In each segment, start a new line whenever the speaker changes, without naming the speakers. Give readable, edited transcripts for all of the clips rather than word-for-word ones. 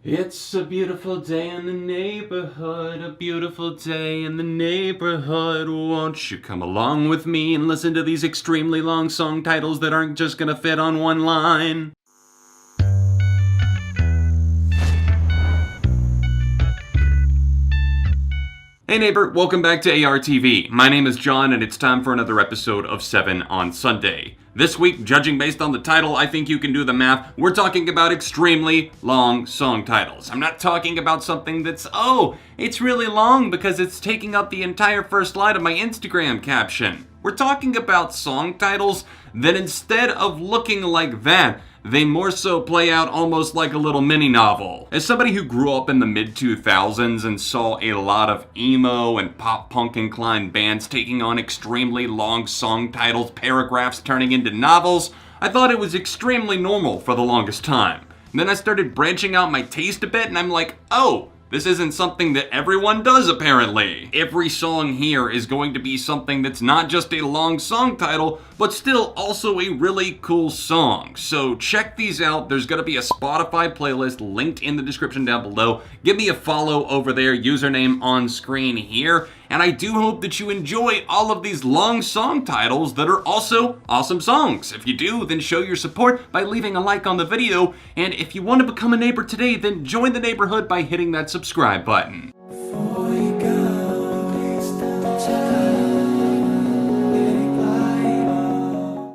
It's a beautiful day in the neighborhood, a beautiful day in the neighborhood. Won't you come along with me and listen to these extremely long song titles that aren't just gonna fit on one line? Hey neighbor, welcome back to ARTV. My name is John and it's time for another episode of 7 on Sunday. This week, judging based on the title, I think you can do the math, we're talking about extremely long song titles. I'm not talking about something that's, it's really long because it's taking up the entire first line of my Instagram caption. We're talking about song titles that instead of looking like that, they more so play out almost like a little mini novel. As somebody who grew up in the mid-2000s and saw a lot of emo and pop-punk inclined bands taking on extremely long song titles, paragraphs turning into novels, I thought it was extremely normal for the longest time. And then I started branching out my taste a bit and I'm like, this isn't something that everyone does apparently. Every song here is going to be something that's not just a long song title, but still also a really cool song. So check these out. There's gonna be a Spotify playlist linked in the description down below. Give me a follow over there, username on screen here. And I do hope that you enjoy all of these long song titles that are also awesome songs. If you do, then show your support by leaving a like on the video. And if you want to become a neighbor today, then join the neighborhood by hitting that subscribe button.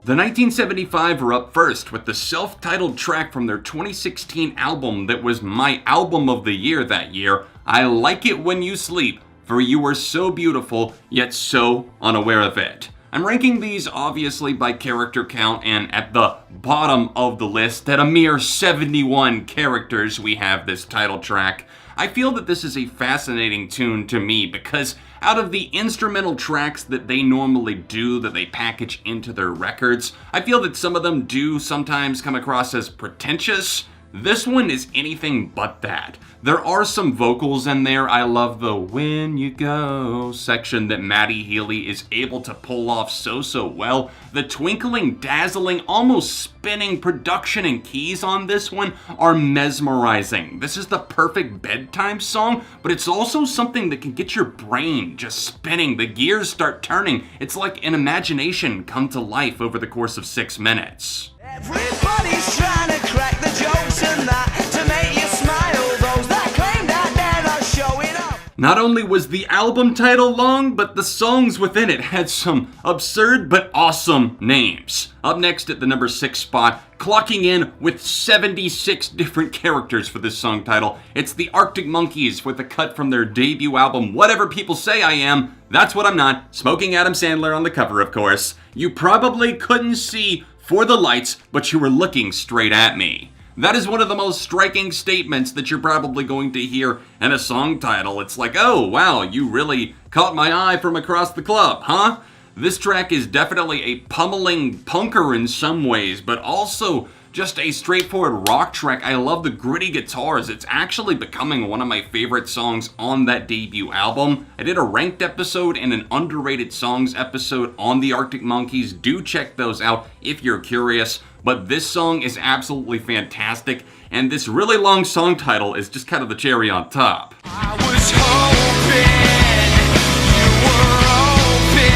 The 1975 were up first with the self-titled track from their 2016 album that was my album of the year that year, I Like It When You Sleep, for you are so beautiful, yet so unaware of it. I'm ranking these obviously by character count, and at the bottom of the list, at a mere 71 characters, we have this title track. I feel that this is a fascinating tune to me because out of the instrumental tracks that they normally do, that they package into their records, I feel that some of them do sometimes come across as pretentious. This one is anything but that. There are some vocals in there. I love the "When You Go" section that Maddie Healy is able to pull off so well. The twinkling, dazzling, almost spinning production and keys on this one are mesmerizing. This is the perfect bedtime song, but it's also something that can get your brain just spinning. The gears start turning. It's like an imagination come to life over the course of 6 minutes.
Everybody's trying to crack the jokes and that to make you smile. Those that claim that they're not showing up.
Not only was the album title long, but the songs within it had some absurd but awesome names. Up next at the number 6 spot, clocking in with 76 different characters for this song title, it's the Arctic Monkeys with a cut from their debut album, Whatever People Say I Am, That's What I'm Not, smoking Adam Sandler on the cover of course. You probably couldn't see for the lights, but you were looking straight at me. That is one of the most striking statements that you're probably going to hear in a song title. It's like, oh wow, you really caught my eye from across the club, huh? This track is definitely a pummeling punker in some ways, but also just a straightforward rock track. I love the gritty guitars. It's actually becoming one of my favorite songs on that debut album. I did a ranked episode and an underrated songs episode on the Arctic Monkeys. Do check those out if you're curious. But this song is absolutely fantastic, and this really long song title is just kind of the cherry on top.
I was hoping you were open,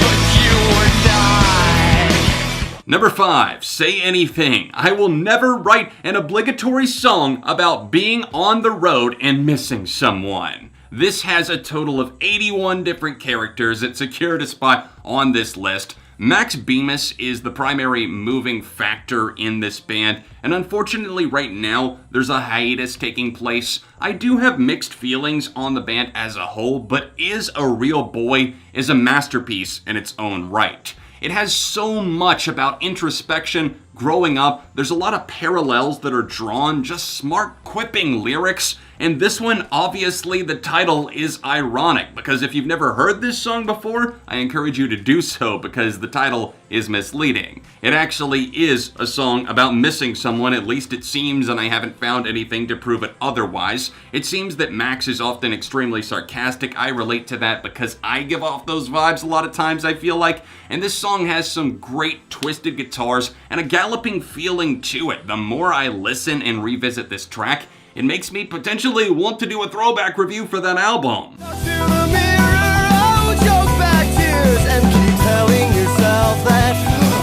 but you were not.
Number 5, Say Anything. I will never write an obligatory song about being on the road and missing someone. This has a total of 81 different characters that secured a spot on this list. Max Bemis is the primary moving factor in this band, and unfortunately right now there's a hiatus taking place. I do have mixed feelings on the band as a whole, but Is a Real Boy is a masterpiece in its own right. It has so much about introspection, growing up. There's a lot of parallels that are drawn, just smart quipping lyrics. And this one, obviously, the title is ironic, because if you've never heard this song before, I encourage you to do so, because the title is misleading. It actually is a song about missing someone, at least it seems, and I haven't found anything to prove it otherwise. It seems that Max is often extremely sarcastic. I relate to that because I give off those vibes a lot of times, I feel like. And this song has some great twisted guitars and a galloping feeling to it. The more I listen and revisit this track, it makes me potentially want to do a throwback review for that album.
To the mirror, oh, choke back tears and keep telling yourself that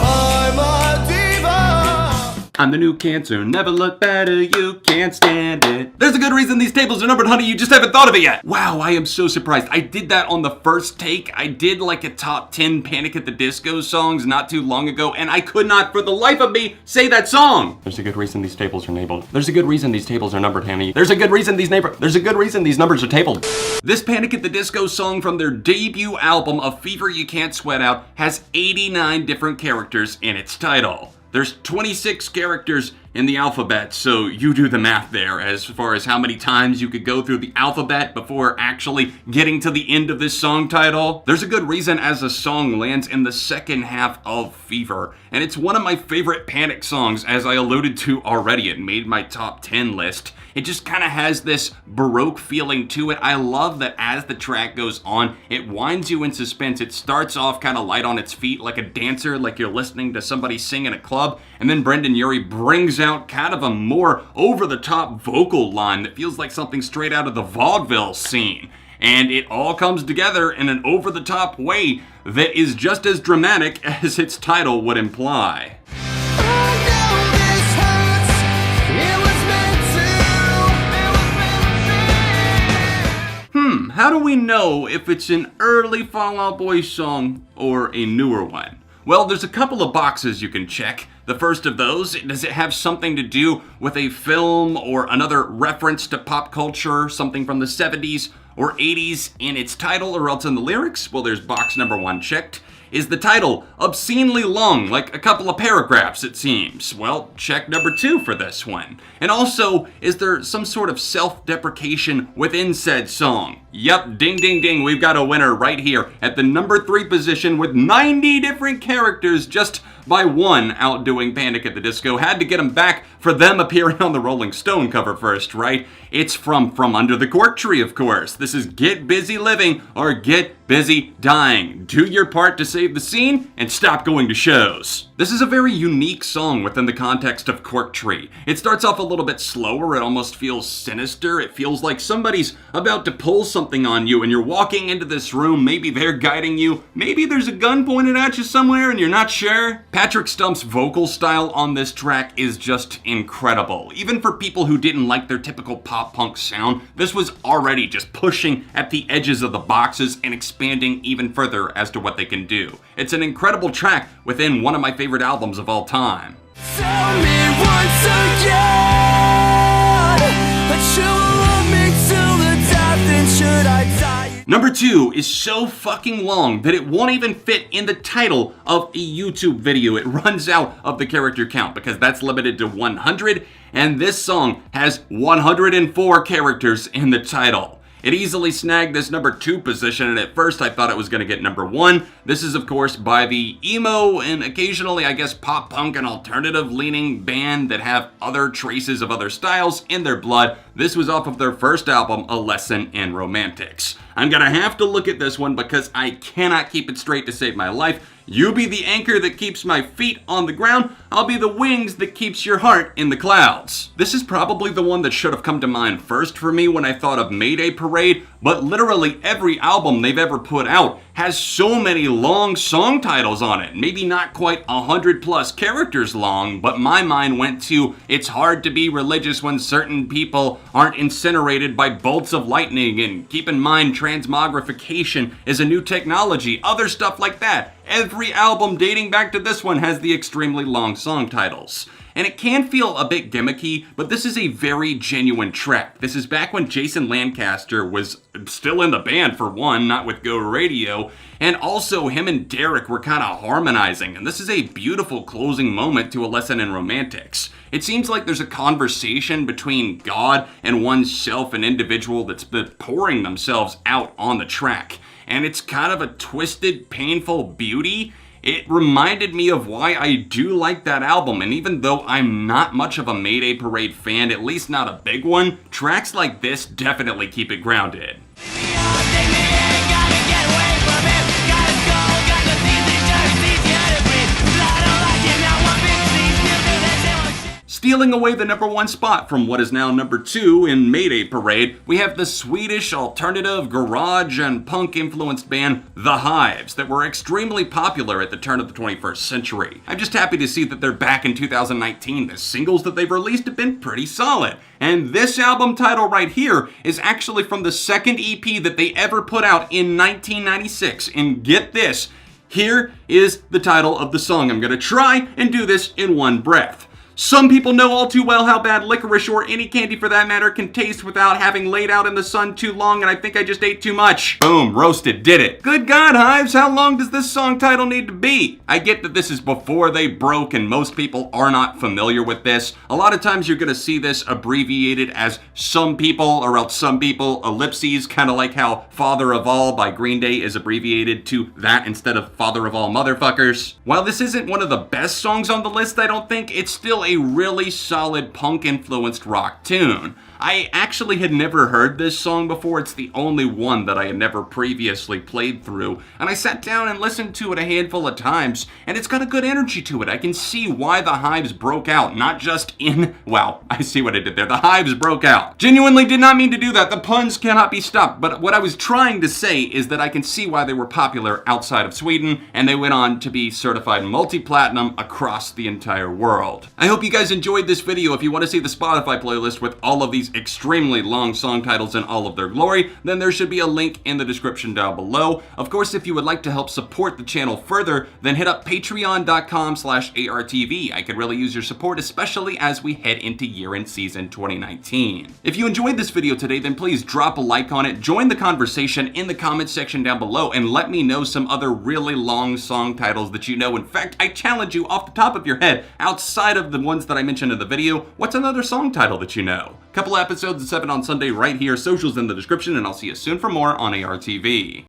I'm a diva.
I'm the new cancer, never look better, you can't stand it. There's a good reason these tables are numbered, honey, you just haven't thought of it yet. Wow, I am so surprised. I did that on the first take. I did like a top 10 Panic at the Disco songs not too long ago, and I could not for the life of me say that song. There's a good reason these tables are labeled. There's a good reason these tables are numbered, honey. There's a good reason these numbers are tabled. This Panic at the Disco song from their debut album, A Fever You Can't Sweat Out, has 89 different characters in its title. There's 26 characters in the alphabet, so you do the math there as far as how many times you could go through the alphabet before actually getting to the end of this song title. There's a good reason as a song lands in the second half of Fever, and it's one of my favorite Panic songs, as I alluded to already. It made my top 10 list. It just kind of has this Baroque feeling to it. I love that as the track goes on, it winds you in suspense. It starts off kind of light on its feet like a dancer, like you're listening to somebody sing in a club, and then Brendan Urie brings out kind of a more over-the-top vocal line that feels like something straight out of the vaudeville scene. And it all comes together in an over-the-top way that is just as dramatic as its title would imply. How do we know if it's an early Fall Out Boy song or a newer one? Well, there's a couple of boxes you can check. The first of those, does it have something to do with a film or another reference to pop culture, something from the 70s or 80s in its title or else in the lyrics? Well, there's box number 1 checked. Is the title obscenely long, like a couple of paragraphs it seems? Well, check number 2 for this one. And also, is there some sort of self-deprecation within said song? Yep, ding ding ding, we've got a winner right here at the number 3 position with 90 different characters just by one outdoing Panic at the Disco. Had to get them back for them appearing on the Rolling Stone cover first, right? It's from Under the Cork Tree, of course. This is Get Busy Living or Get Busy Dying. Do your part to save the scene and stop going to shows. This is a very unique song within the context of Cork Tree. It starts off a little bit slower. It almost feels sinister. It feels like somebody's about to pull something on you and you're walking into this room. Maybe they're guiding you. Maybe there's a gun pointed at you somewhere and you're not sure. Patrick Stump's vocal style on this track is just incredible. Even for people who didn't like their typical pop punk sound, this was already just pushing at the edges of the boxes and expanding even further as to what they can do. It's an incredible track within one of my favorite albums of all time.
Tell me once again that you love me till the death, and should I die?
Number 2 is so fucking long that it won't even fit in the title of a YouTube video. It runs out of the character count because that's limited to 100, and this song has 104 characters in the title. It easily snagged this number 2 position, and at first I thought it was going to get number 1. This is, of course, by the emo and occasionally, I guess, pop punk and alternative leaning band that have other traces of other styles in their blood. This was off of their first album, A Lesson in Romantics. I'm gonna have to look at this one because I cannot keep it straight to save my life. You be the anchor that keeps my feet on the ground. I'll be the wings that keeps your heart in the clouds. This is probably the one that should have come to mind first for me when I thought of Mayday Parade, but literally every album they've ever put out has so many long song titles on it. Maybe not quite 100 plus characters long, but my mind went to it's hard to be religious when certain people aren't incinerated by bolts of lightning, and keep in mind transmogrification is a new technology, other stuff like that. Every album dating back to this one has the extremely long song titles. And it can feel a bit gimmicky, but this is a very genuine track. This is back when Jason Lancaster was still in the band for one, not with Go Radio, and also him and Derek were kind of harmonizing, and this is a beautiful closing moment to A Lesson in Romantics. It seems like there's a conversation between God and oneself, an individual that's pouring themselves out on the track. And it's kind of a twisted, painful beauty. It reminded me of why I do like that album, and even though I'm not much of a Mayday Parade fan, at least not a big one, tracks like this definitely keep it grounded. Stealing away the #1 spot from what is now #2 in Mayday Parade, we have the Swedish alternative, garage, and punk-influenced band The Hives that were extremely popular at the turn of the 21st century. I'm just happy to see that they're back in 2019. The singles that they've released have been pretty solid. And this album title right here is actually from the second EP that they ever put out in 1996. And get this, here is the title of the song. I'm gonna try and do this in one breath. Some people know all too well how bad licorice, or any candy for that matter, can taste without having laid out in the sun too long, and I think I just ate too much. Boom, roasted, did it. Good God, Hives, how long does this song title need to be? I get that this is before they broke and most people are not familiar with this. A lot of times you're gonna see this abbreviated as Some People, or else Some People, ellipses, kind of like how Father of All by Green Day is abbreviated to that instead of Father of All Motherfuckers. While this isn't one of the best songs on the list, I don't think, it's still a really solid punk-influenced rock tune. I actually had never heard this song before. It's the only one that I had never previously played through, and I sat down and listened to it a handful of times, and it's got a good energy to it. I can see why the Hives broke out, not just in, wow, I see what I did there. The Hives broke out. Genuinely did not mean to do that. The puns cannot be stopped, but what I was trying to say is that I can see why they were popular outside of Sweden, and they went on to be certified multi-platinum across the entire world. I hope you guys enjoyed this video. If you want to see the Spotify playlist with all of these extremely long song titles in all of their glory, then there should be a link in the description down below. Of course, if you would like to help support the channel further, then hit up patreon.com/ARTV. I could really use your support, especially as we head into year-end season 2019. If you enjoyed this video today, then please drop a like on it, join the conversation in the comments section down below, and let me know some other really long song titles that you know. In fact, I challenge you off the top of your head, outside of the ones that I mentioned in the video, what's another song title that you know? Couple episodes of 7 on Sunday right here, socials in the description, and I'll see you soon for more on ARTV.